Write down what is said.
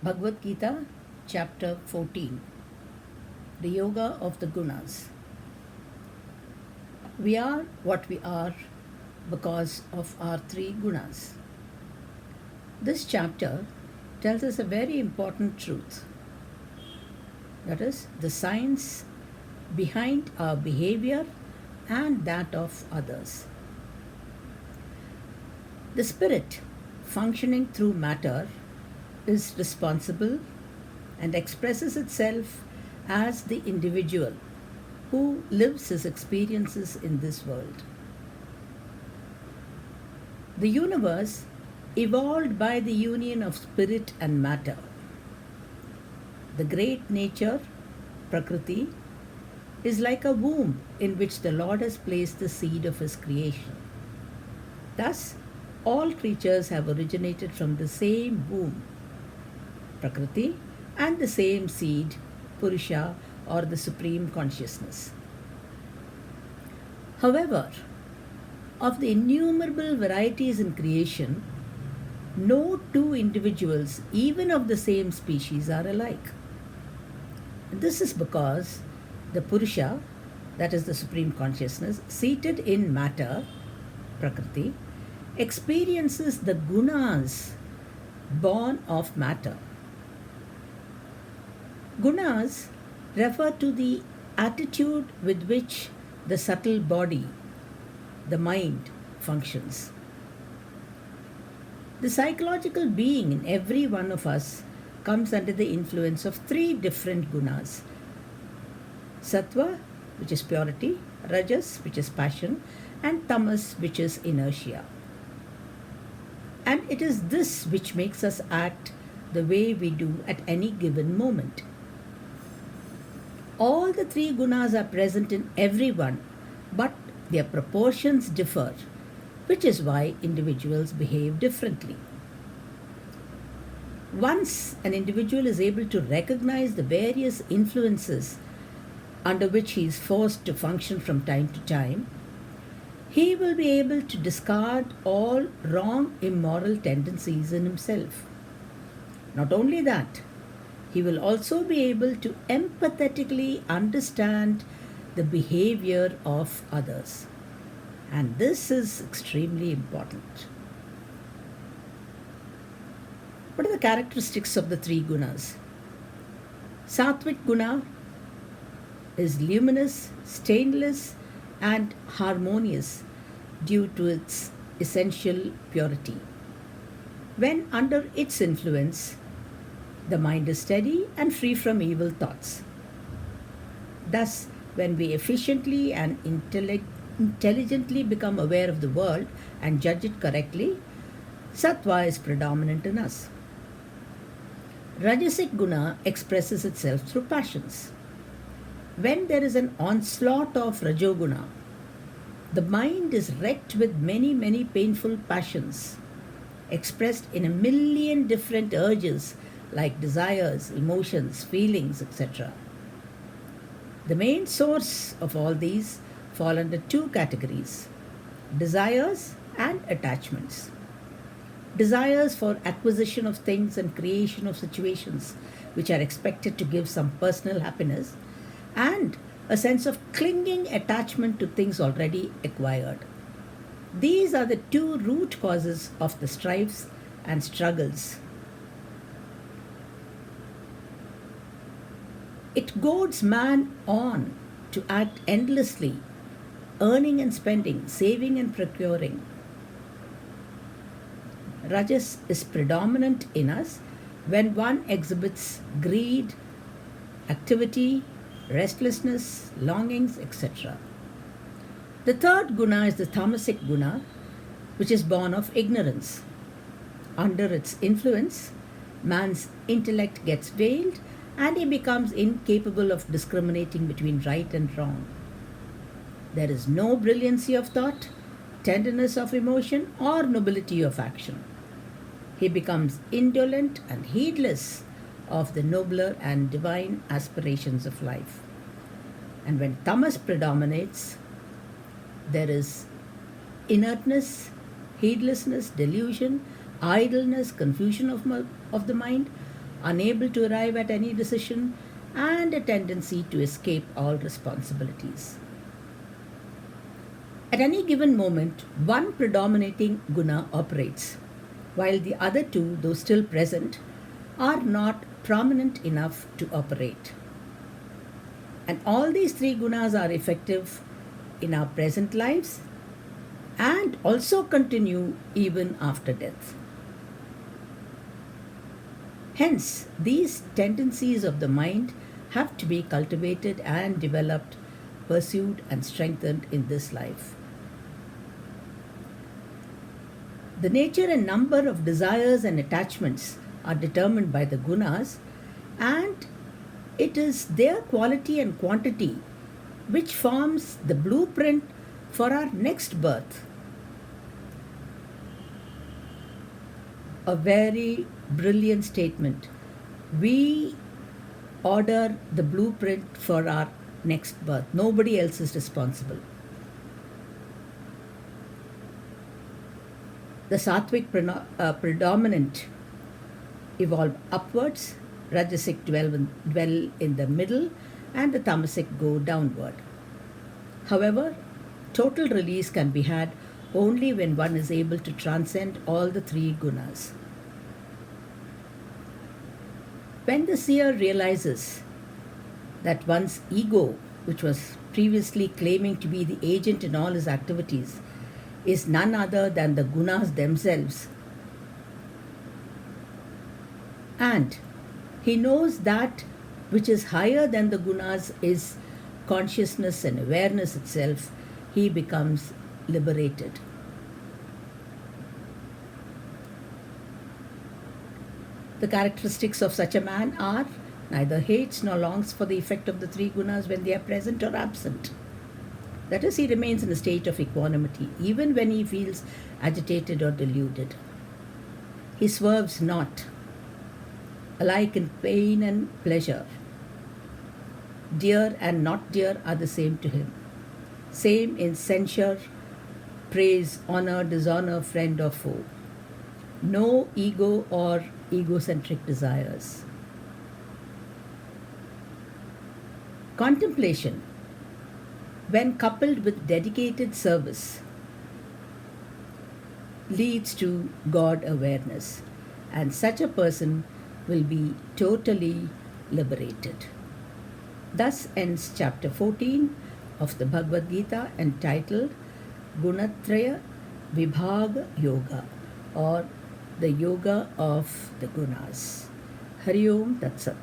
Bhagavad Gita, chapter 14, the Yoga of the Gunas. We are what we are because of our three gunas. This chapter tells us a very important truth, that is, the science behind our behavior and that of others. The spirit, functioning through matter, is responsible and expresses itself as the individual who lives his experiences in this world. The universe evolved by the union of spirit and matter. The great nature, Prakriti, is like a womb in which the Lord has placed the seed of his creation. Thus, all creatures have originated from the same womb, Prakriti, and the same seed, Purusha, or the Supreme Consciousness. However, of the innumerable varieties in creation, no two individuals, even of the same species, are alike. This is because the Purusha, that is the Supreme Consciousness, seated in matter, Prakriti, experiences the gunas born of matter. Gunas refer to the attitude with which the subtle body, the mind, functions. The psychological being in every one of us comes under the influence of three different gunas: Sattva, which is purity, Rajas, which is passion, and Tamas, which is inertia. And it is this which makes us act the way we do at any given moment. All the three gunas are present in everyone, but their proportions differ, which is why individuals behave differently. Once an individual is able to recognize the various influences under which he is forced to function from time to time, he will be able to discard all wrong, immoral tendencies in himself. Not only that, he will also be able to empathetically understand the behavior of others. And this is extremely important. What are the characteristics of the three gunas? Sattvic guna is luminous, stainless, and harmonious due to its essential purity. When under its influence, the mind is steady and free from evil thoughts. Thus, when we efficiently and intelligently become aware of the world and judge it correctly, Sattva is predominant in us. Rajasic guna expresses itself through passions. When there is an onslaught of Rajoguna, the mind is wrecked with many painful passions, expressed in a million different urges like desires, emotions, feelings, etc. The main source of all these fall under two categories: desires and attachments. Desires for acquisition of things and creation of situations which are expected to give some personal happiness, and a sense of clinging attachment to things already acquired. These are the two root causes of the strifes and struggles. It goads man on to act endlessly, earning and spending, saving and procuring. Rajas is predominant in us when one exhibits greed, activity, restlessness, longings, etc. The third guna is the tamasic guna, which is born of ignorance. Under its influence, man's intellect gets veiled and he becomes incapable of discriminating between right and wrong. There is no brilliancy of thought, tenderness of emotion, or nobility of action. He becomes indolent and heedless of the nobler and divine aspirations of life. And when tamas predominates, there is inertness, heedlessness, delusion, idleness, confusion of the mind, unable to arrive at any decision, and a tendency to escape all responsibilities. At any given moment, one predominating guna operates, while the other two, though still present, are not prominent enough to operate. And all these three gunas are effective in our present lives and also continue even after death. Hence, these tendencies of the mind have to be cultivated and developed, pursued, and strengthened in this life. The nature and number of desires and attachments are determined by the gunas, and it is their quality and quantity which forms the blueprint for our next birth. A very brilliant statement. We order the blueprint for our next birth. Nobody else is responsible. The sattvic predominant evolve upwards, rajasic dwell in the middle, and the tamasic go downward. However, total release can be had only when one is able to transcend all the three gunas. When the seer realizes that one's ego, which was previously claiming to be the agent in all his activities, is none other than the gunas themselves, and he knows that which is higher than the gunas is consciousness and awareness itself, he becomes liberated. The characteristics of such a man are neither hates nor longs for the effect of the three gunas when they are present or absent. That is, he remains in a state of equanimity, even when he feels agitated or deluded. He swerves not, alike in pain and pleasure. Dear and not dear are the same to him. Same in censure, praise, honor, dishonor, friend or foe. No ego or egocentric desires. Contemplation, when coupled with dedicated service, leads to God awareness, and such a person will be totally liberated. Thus ends chapter 14 of the Bhagavad Gita, entitled Gunatraya Vibhaga Yoga, or the Yoga of the Gunas. Hari Om Tat Sat.